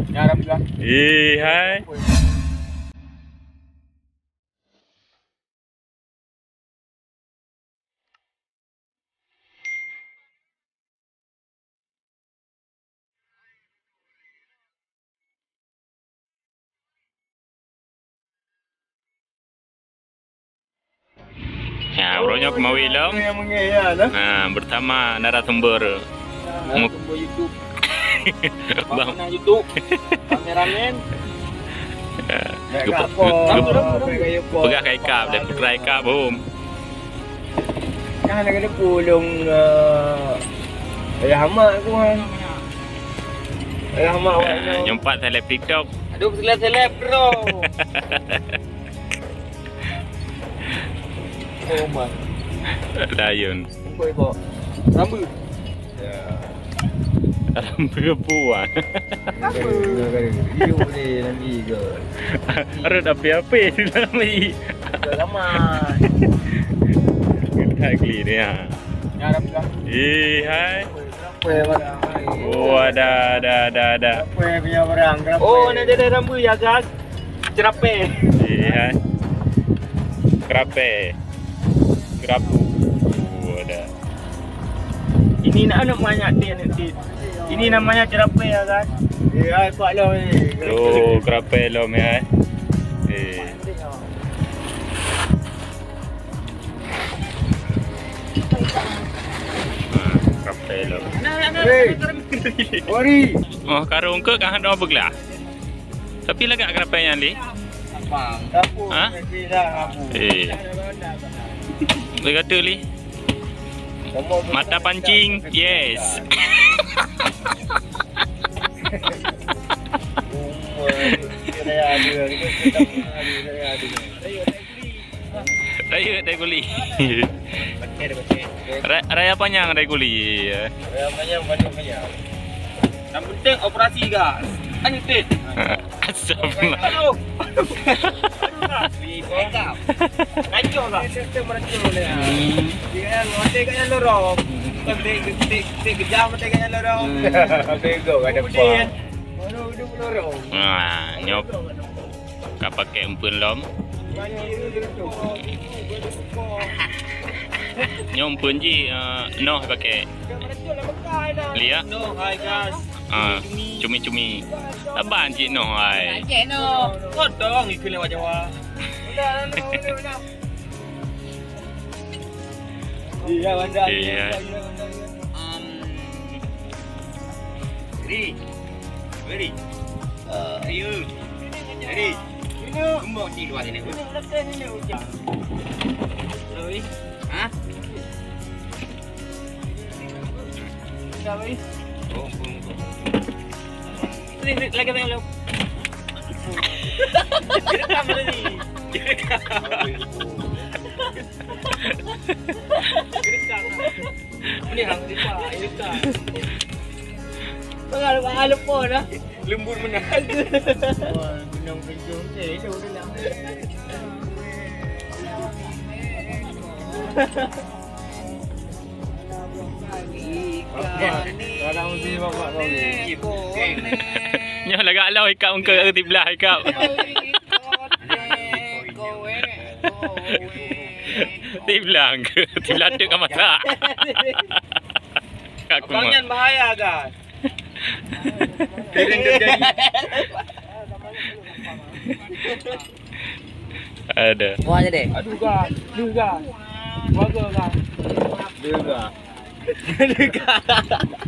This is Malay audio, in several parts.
Ngarap ka? Hai. Ya, bro-nya mau film. Bersama narasumber YouTube. Bang YouTube. Kameramen. Pegah kai kap dan putra kap bom. Kan ada pulung ayah hama aku kan. Ayah hama awak. Nyempat seleb TikTok. Aduh, seleb bro. Oh man. Lion. Koi kok. Rambu. Ya. Rambu puan. Iyo ni nanti ke. Ada api-api di dalam ni. Lama. Kali ni ya. Ngarap ka? Hai. Kue barang. Oh, ada. Kue punya barang. Oh, nanti ada rambu ya guys. Cerape. Hai. Kerape. Kerapu. Oh, ada. Ini nak banyak dia nanti. Ini namanya cerape ya kan? Iya, Pak Long ni. Oh, kerape lo me. Kerape lo. Ori. Oh, karung ke kan ada beglah. Tapi lagak kerape yang ni. Bang, dapur. Ha? Boleh kata li. Mata pancing. Yes. Raya kuli. Raya panjang kuli. Raya panjang. Yang penting operasi gas. Anjir. Astagfirullah. Aduh. Kacau lah. Sistem meracun ni. Dia ngotek kat yang lorong. Tik kejam ngotek kat yang lorong. Bego kat depan. Baru duduk lorong. Nyop. Kau pakai empun lom. Nyop empun ji noh pakai. Lihat. No, hi guys. Cumi-cumi. Abang cik noh ai. Cik no. Kau dong ikut lewat Jawa. Iya, bandar. Iya. Ready. Ayo. Ready. Ini mau di luar sini. Loi. Ha? Loi. Oh. Lagi tengok. Direkam tadi. Direkam. Ini hang dipa, direkam. Pengal lupa dah. Lembur menang. Wah, gunung kencung je itu dah lah. Sekarang mesti bapak kau ni. Nyoh lagak lau ikap muka ke tiblah ikap. Tiblah ke? Tiblah tu kan masak. Abangnya bahaya kan? Kering terjadi. Ada. Buat aja deh. Aduh kan, bagus kan. Juga.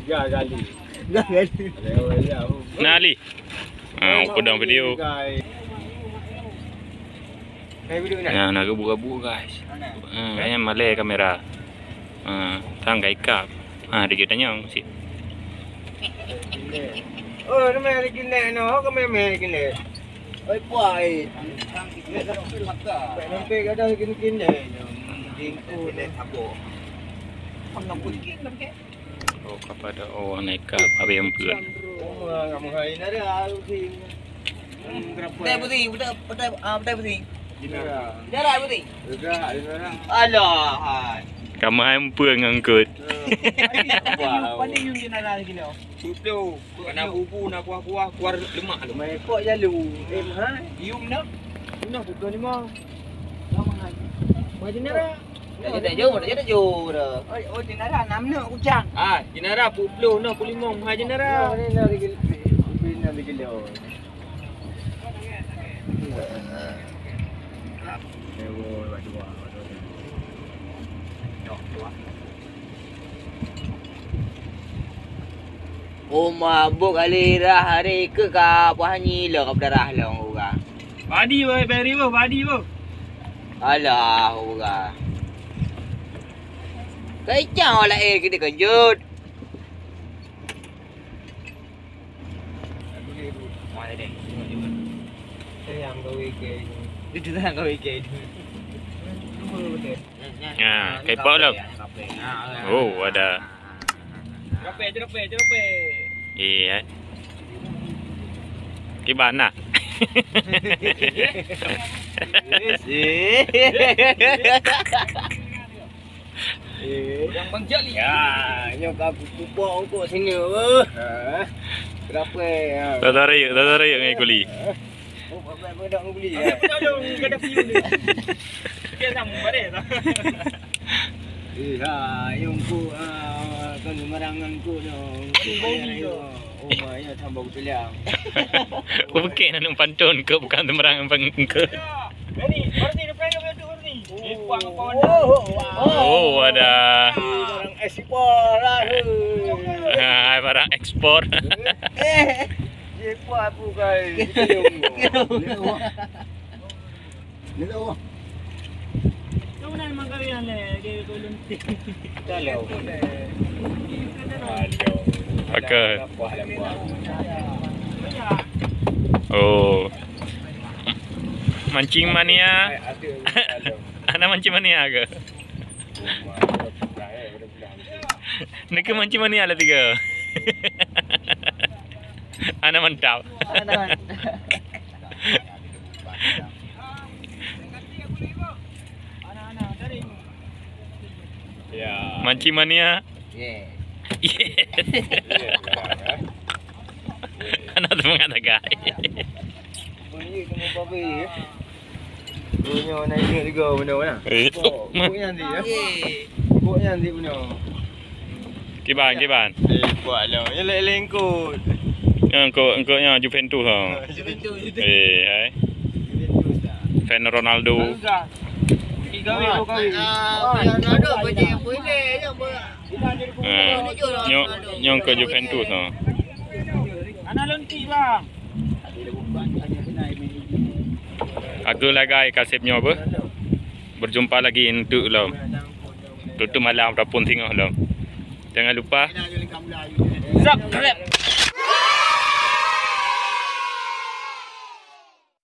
Gak kali. Nah Ali. Pedang video. Nah, nak gabu-gabu guys. Kayaknya malay kamera. Tangga ikap. Dia kita nyong si. Oh, nama lagi ni no, kami lagi ni. Oi puai. Nampak ada kin ni. Jingku ni tabo. Oh, kepada orang naik apa yang pun. Kamu hari ni ada alusin. Betul putih, betul putih. Darah putih. Alah. Kamu yang pun ngangkut. Pandai yung ginala gini oh. Tutu, kena bubu nak kuah-kuah keluar lemak lu. Mai kok jalu. Ha? Ium nak. Nak tutu ni mau. Lama lagi. Mai dinara. Dia tak jauh dah. Oh dinara 6 nak kucang. Ah, dinara 40 nak 45 mai dinara. Ni nak regil. Nak regil oh. Oh mabuk kali dah hari ke ka puah ni lah ka berdarah lah orang. Badi boy, beri boy, badi boy. Alah orang. Kacau lah kita kejut. Mana deh? Sayang kau weekend. Itu dah kau weekend. Ha, kepok dah. Oh, ada. Cerope. Iya. Gimana? Yang Bang Jali. Ya, nyok aku pupuk untuk sini. Berapa? Tadara yuk ngai kuli. Oh, apa dak beli Ya, ada view ni. Kita sama bare dah. Yung ku kan marangan ku no. Oh my ya tambah tulang. Bukan nang pantun ke bukan temerang pengke. Ini, berarti depan kau tu ni. Puang apa Oh, ada. Barang ekspor lah. Ha, barang ekspor. Ekspor apa kai? Ni tahu. Kau nak makan yang le, dia kau lunti. Kalau. Okey. Oh. Mancing mania. Ana mancing mania ke? Nak mancing mania lah tiga. Ana mantap. Ya. Mancing mania. Yeah. Ana tu mengatakan. Bunyi kamu babi. Bunyi naik juga benda mana? Bunyi nanti ya. Bunyi nanti benda. Kiban. Buat lah. Yang lengkut. Engkau yang Juventus ha. Hai. Fan Ronaldo. Nyong ke Juventus ha. Ana lonti bang. Aku lagi kasipnya apa? Berjumpa lagi untuk lo. Tutup malam ataupun tengok lo. Jangan lupa Subscribe.